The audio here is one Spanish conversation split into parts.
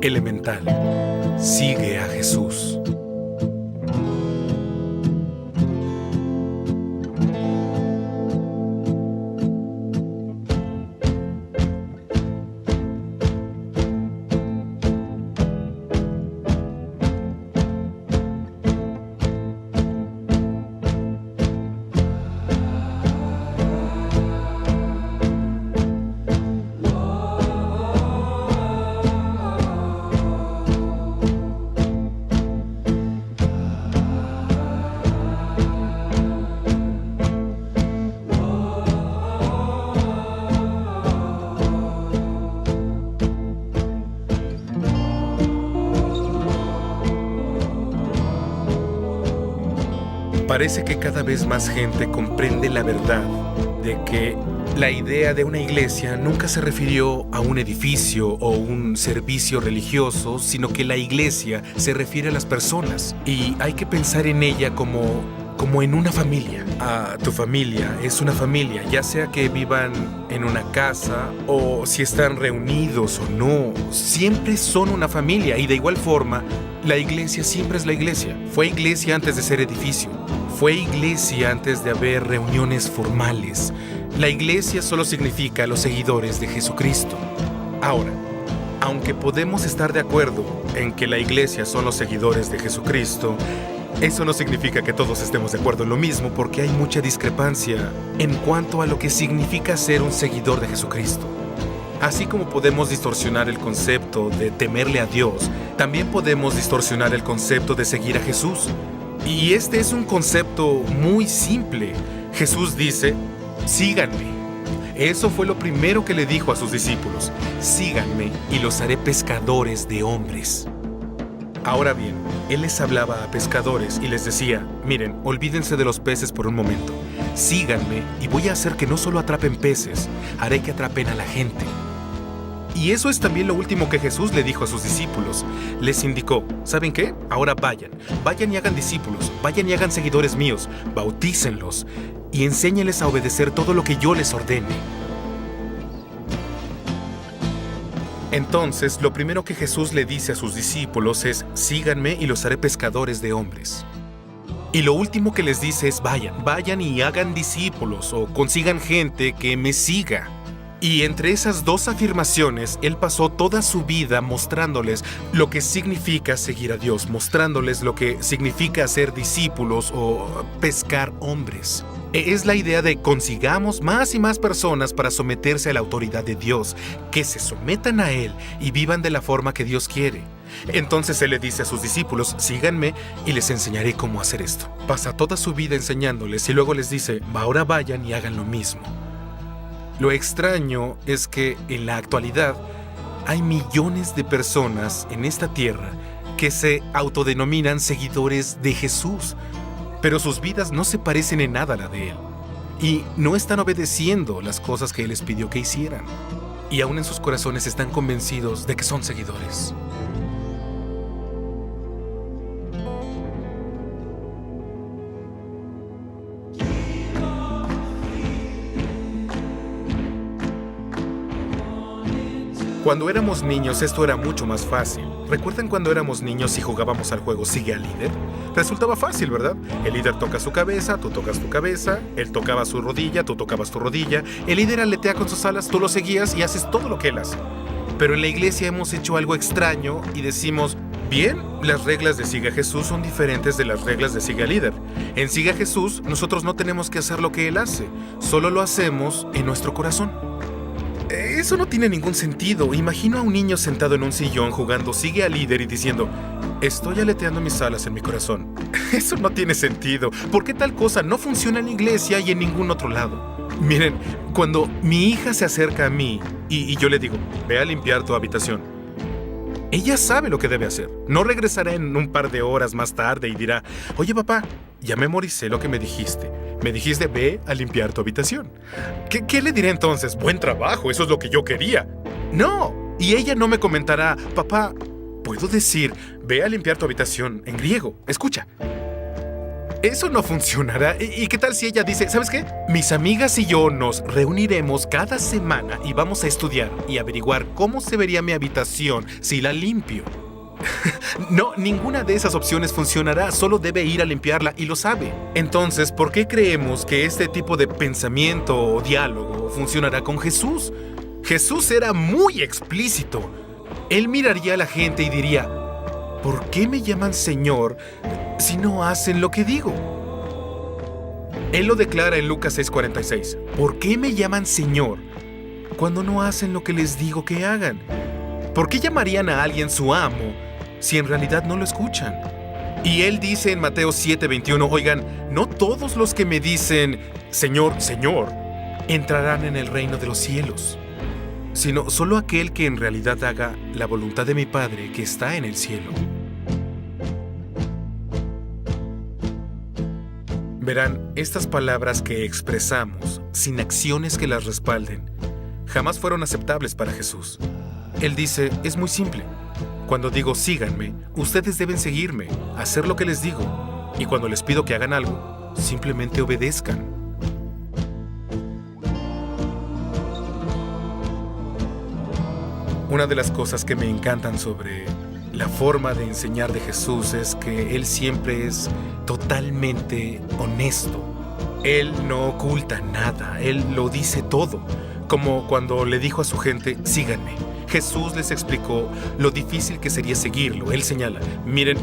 Elemental. Sigue a Jesús. Parece que cada vez más gente comprende la verdad de que la idea de una iglesia nunca se refirió a un edificio o un servicio religioso, sino que la iglesia se refiere a las personas y hay que pensar en ella como en una familia. Tu familia es una familia, ya sea que vivan en una casa o si están reunidos o no, siempre son una familia y de igual forma, la iglesia siempre es la iglesia. Fue iglesia antes de ser edificio. Fue iglesia antes de haber reuniones formales. La iglesia solo significa los seguidores de Jesucristo. Ahora, aunque podemos estar de acuerdo en que la iglesia son los seguidores de Jesucristo, eso no significa que todos estemos de acuerdo en lo mismo, porque hay mucha discrepancia en cuanto a lo que significa ser un seguidor de Jesucristo. Así como podemos distorsionar el concepto de temerle a Dios, también podemos distorsionar el concepto de seguir a Jesús. Y este es un concepto muy simple. Jesús dice, síganme. Eso fue lo primero que le dijo a sus discípulos. Síganme y los haré pescadores de hombres. Ahora bien, Él les hablaba a pescadores y les decía, miren, olvídense de los peces por un momento. Síganme y voy a hacer que no solo atrapen peces, haré que atrapen a la gente. Y eso es también lo último que Jesús le dijo a sus discípulos. Les indicó, ¿saben qué? Ahora vayan y hagan discípulos, vayan y hagan seguidores míos, bautícenlos y enséñenles a obedecer todo lo que yo les ordene. Entonces, lo primero que Jesús le dice a sus discípulos es, síganme y los haré pescadores de hombres. Y lo último que les dice es, vayan y hagan discípulos o consigan gente que me siga. Y entre esas dos afirmaciones, Él pasó toda su vida mostrándoles lo que significa seguir a Dios, mostrándoles lo que significa ser discípulos o pescar hombres. Es la idea de consigamos más y más personas para someterse a la autoridad de Dios, que se sometan a Él y vivan de la forma que Dios quiere. Entonces Él le dice a sus discípulos, síganme y les enseñaré cómo hacer esto. Pasa toda su vida enseñándoles y luego les dice, ahora vayan y hagan lo mismo. Lo extraño es que en la actualidad hay millones de personas en esta tierra que se autodenominan seguidores de Jesús, pero sus vidas no se parecen en nada a la de Él y no están obedeciendo las cosas que Él les pidió que hicieran. Y aún en sus corazones están convencidos de que son seguidores. Cuando éramos niños esto era mucho más fácil. ¿Recuerdan cuando éramos niños y jugábamos al juego Sigue al líder? Resultaba fácil, ¿verdad? El líder toca su cabeza, tú tocas tu cabeza, él tocaba su rodilla, tú tocabas tu rodilla, el líder aletea con sus alas, tú lo seguías y haces todo lo que él hace. Pero en la iglesia hemos hecho algo extraño y decimos, bien, las reglas de Sigue a Jesús son diferentes de las reglas de Sigue al líder. En Sigue a Jesús nosotros no tenemos que hacer lo que él hace, solo lo hacemos en nuestro corazón. Eso no tiene ningún sentido. Imagino a un niño sentado en un sillón jugando Sigue al líder y diciendo, estoy aleteando mis alas en mi corazón. Eso no tiene sentido. ¿Por qué tal cosa no funciona en la iglesia y en ningún otro lado? Miren, cuando mi hija se acerca a mí y yo le digo, ve a limpiar tu habitación, ella sabe lo que debe hacer. No regresará en un par de horas más tarde y dirá, oye papá, ya memoricé lo que me dijiste. Me dijiste, ve a limpiar tu habitación. ¿Qué le diré entonces? Buen trabajo, eso es lo que yo quería. No, y ella no me comentará, papá, puedo decir, ve a limpiar tu habitación en griego. Escucha. Eso no funcionará. ¿Y qué tal si ella dice, ¿sabes qué? Mis amigas y yo nos reuniremos cada semana y vamos a estudiar y averiguar cómo se vería mi habitación si la limpio? No, ninguna de esas opciones funcionará, solo debe ir a limpiarla y lo sabe. Entonces, ¿por qué creemos que este tipo de pensamiento o diálogo funcionará con Jesús? Jesús era muy explícito. Él miraría a la gente y diría, ¿por qué me llaman Señor si no hacen lo que digo? Él lo declara en Lucas 6:46. ¿Por qué me llaman Señor cuando no hacen lo que les digo que hagan? ¿Por qué llamarían a alguien su amo si en realidad no lo escuchan? Y él dice en Mateo 7:21, oigan, no todos los que me dicen Señor, Señor, entrarán en el reino de los cielos, sino solo aquel que en realidad haga la voluntad de mi Padre que está en el cielo. Verán, estas palabras que expresamos, sin acciones que las respalden, jamás fueron aceptables para Jesús. Él dice, es muy simple. Cuando digo síganme, ustedes deben seguirme, hacer lo que les digo. Y cuando les pido que hagan algo, simplemente obedezcan. Una de las cosas que me encantan sobre la forma de enseñar de Jesús es que Él siempre es totalmente honesto. Él no oculta nada, Él lo dice todo. Como cuando le dijo a su gente, síganme. Jesús les explicó lo difícil que sería seguirlo. Él señala, miren,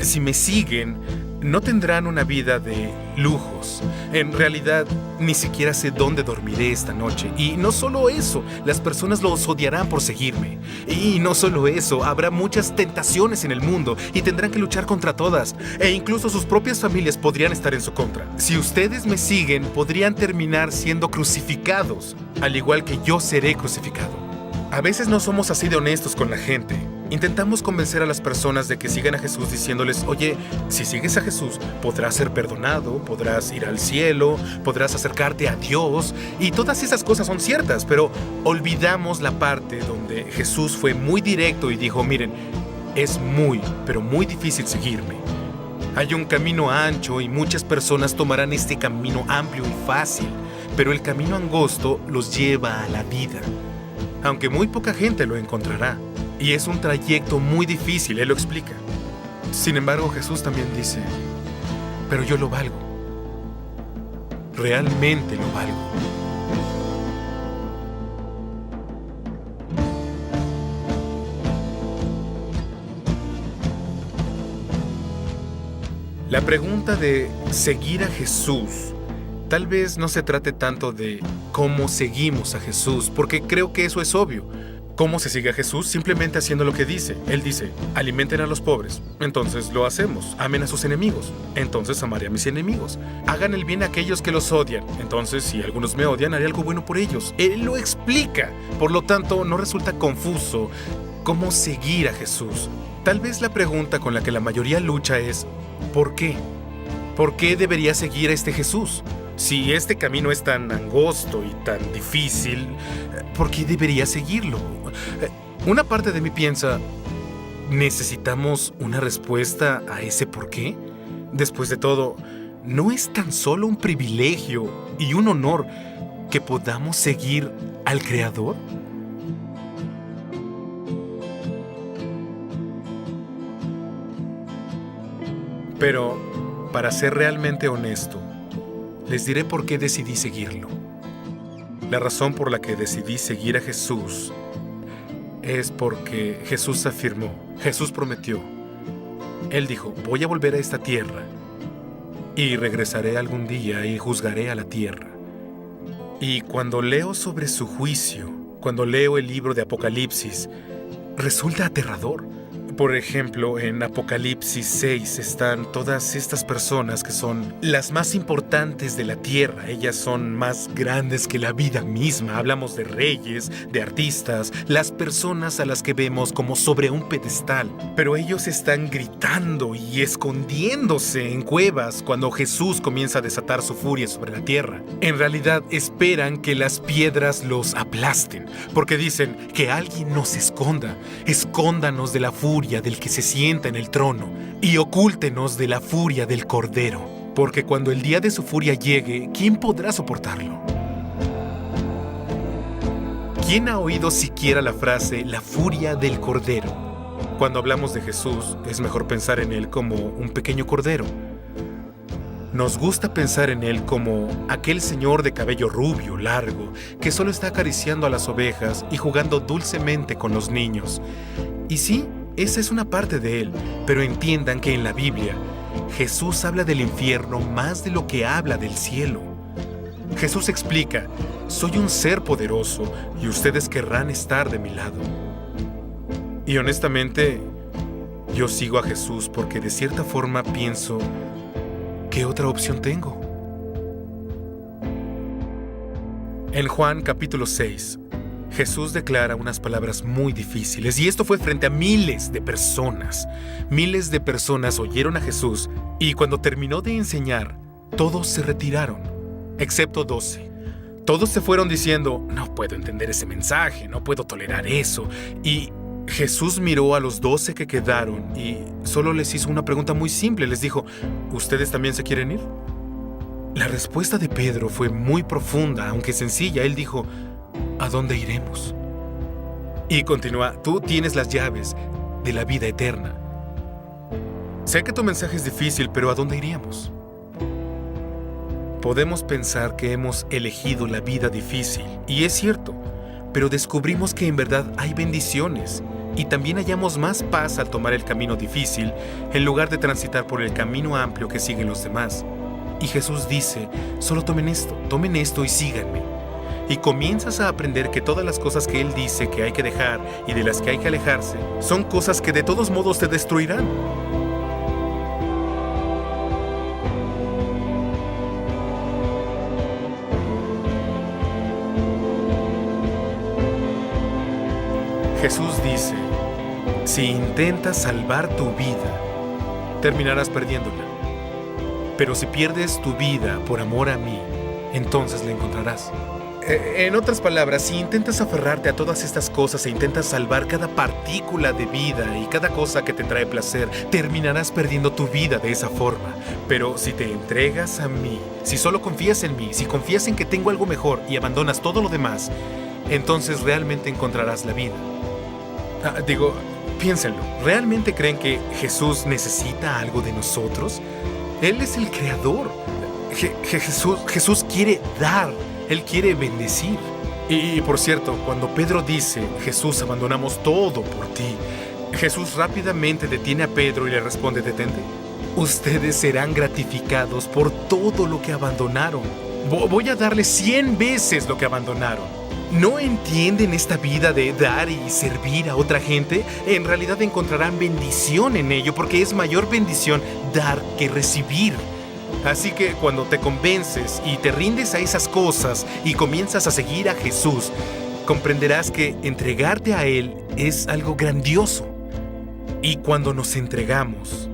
si me siguen, no tendrán una vida de lujos. En realidad, ni siquiera sé dónde dormiré esta noche. Y no solo eso, las personas los odiarán por seguirme. Y no solo eso, habrá muchas tentaciones en el mundo y tendrán que luchar contra todas. E incluso sus propias familias podrían estar en su contra. Si ustedes me siguen, podrían terminar siendo crucificados, al igual que yo seré crucificado. A veces no somos así de honestos con la gente. Intentamos convencer a las personas de que sigan a Jesús diciéndoles, oye, si sigues a Jesús, podrás ser perdonado, podrás ir al cielo, podrás acercarte a Dios, y todas esas cosas son ciertas, pero olvidamos la parte donde Jesús fue muy directo y dijo, miren, es muy, pero muy difícil seguirme. Hay un camino ancho y muchas personas tomarán este camino amplio y fácil, pero el camino angosto los lleva a la vida. Aunque muy poca gente lo encontrará. Y es un trayecto muy difícil, Él lo explica. Sin embargo, Jesús también dice, pero yo lo valgo. Realmente lo valgo. La pregunta de seguir a Jesús tal vez no se trate tanto de cómo seguimos a Jesús, porque creo que eso es obvio. ¿Cómo se sigue a Jesús? Simplemente haciendo lo que dice. Él dice, alimenten a los pobres. Entonces lo hacemos. Amen a sus enemigos. Entonces amaré a mis enemigos. Hagan el bien a aquellos que los odian. Entonces, si algunos me odian, haré algo bueno por ellos. Él lo explica. Por lo tanto, no resulta confuso cómo seguir a Jesús. Tal vez la pregunta con la que la mayoría lucha es, ¿por qué? ¿Por qué debería seguir a este Jesús? Si este camino es tan angosto y tan difícil, ¿por qué debería seguirlo? Una parte de mí piensa, ¿necesitamos una respuesta a ese por qué? Después de todo, ¿no es tan solo un privilegio y un honor que podamos seguir al Creador? Pero, para ser realmente honesto, les diré por qué decidí seguirlo. La razón por la que decidí seguir a Jesús es porque Jesús afirmó, Jesús prometió. Él dijo, voy a volver a esta tierra y regresaré algún día y juzgaré a la tierra. Y cuando leo sobre su juicio, cuando leo el libro de Apocalipsis, resulta aterrador. Por ejemplo, en Apocalipsis 6 están todas estas personas que son las más importantes de la tierra. Ellas son más grandes que la vida misma. Hablamos de reyes, de artistas, las personas a las que vemos como sobre un pedestal. Pero ellos están gritando y escondiéndose en cuevas cuando Jesús comienza a desatar su furia sobre la tierra. En realidad esperan que las piedras los aplasten, porque dicen que alguien nos esconda. Escóndanos de la furia del que se sienta en el trono y ocúltenos de la furia del Cordero. porque cuando el día de su furia llegue, ¿quién podrá soportarlo? ¿Quién ha oído siquiera la frase «la furia del cordero»? Cuando hablamos de Jesús, es mejor pensar en Él como un pequeño cordero. Nos gusta pensar en Él como aquel señor de cabello rubio, largo, que solo está acariciando a las ovejas y jugando dulcemente con los niños. Y sí, esa es una parte de Él, pero entiendan que en la Biblia, Jesús habla del infierno más de lo que habla del cielo. Jesús explica: soy un ser poderoso y ustedes querrán estar de mi lado. Y honestamente, yo sigo a Jesús porque de cierta forma pienso: ¿qué otra opción tengo? En Juan capítulo 6, Jesús declara unas palabras muy difíciles, y esto fue frente a miles de personas. Miles de personas oyeron a Jesús, y cuando terminó de enseñar, todos se retiraron, excepto 12. Todos se fueron diciendo: no puedo entender ese mensaje, no puedo tolerar eso. Y Jesús miró a los 12 que quedaron y solo les hizo una pregunta muy simple. Les dijo: ¿ustedes también se quieren ir? La respuesta de Pedro fue muy profunda, aunque sencilla. Él dijo: ¿a dónde iremos? Y continúa: tú tienes las llaves de la vida eterna. Sé que tu mensaje es difícil, pero ¿a dónde iríamos? Podemos pensar que hemos elegido la vida difícil, y es cierto, pero descubrimos que en verdad hay bendiciones, y también hallamos más paz al tomar el camino difícil, en lugar de transitar por el camino amplio que siguen los demás. Y Jesús dice: solo tomen esto y síganme. Y comienzas a aprender que todas las cosas que Él dice que hay que dejar y de las que hay que alejarse, son cosas que de todos modos te destruirán. Jesús dice: si intentas salvar tu vida, terminarás perdiéndola. Pero si pierdes tu vida por amor a mí, entonces la encontrarás. En otras palabras, si intentas aferrarte a todas estas cosas e intentas salvar cada partícula de vida y cada cosa que te trae placer, terminarás perdiendo tu vida de esa forma. Pero si te entregas a mí, si solo confías en mí, si confías en que tengo algo mejor y abandonas todo lo demás, entonces realmente encontrarás la vida. Piénsenlo, ¿realmente creen que Jesús necesita algo de nosotros? Él es el Creador. Jesús quiere dar, Él quiere bendecir. Y por cierto, cuando Pedro dice: Jesús, abandonamos todo por ti, Jesús rápidamente detiene a Pedro y le responde: detente. Ustedes serán gratificados por todo lo que abandonaron. Voy a darles 100 veces lo que abandonaron. ¿No entienden esta vida de dar y servir a otra gente? En realidad encontrarán bendición en ello, porque es mayor bendición dar que recibir. Así que cuando te convences y te rindes a esas cosas y comienzas a seguir a Jesús, comprenderás que entregarte a Él es algo grandioso. Y cuando nos entregamos,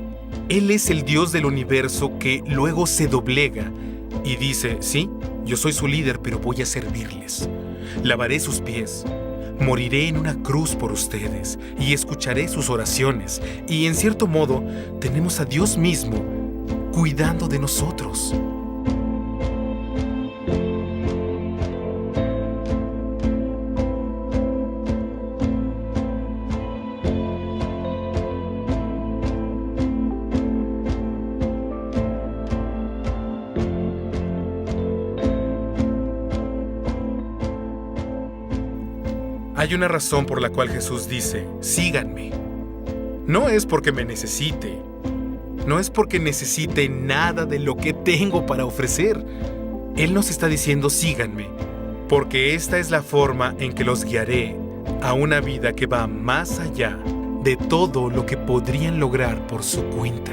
Él es el Dios del universo que luego se doblega y dice: sí, yo soy su líder, pero voy a servirles. Lavaré sus pies, moriré en una cruz por ustedes y escucharé sus oraciones. Y en cierto modo, tenemos a Dios mismo cuidando de nosotros. Hay una razón por la cual Jesús dice: síganme. No es porque me necesite. No es porque necesite nada de lo que tengo para ofrecer. Él nos está diciendo: síganme, porque esta es la forma en que los guiaré a una vida que va más allá de todo lo que podrían lograr por su cuenta.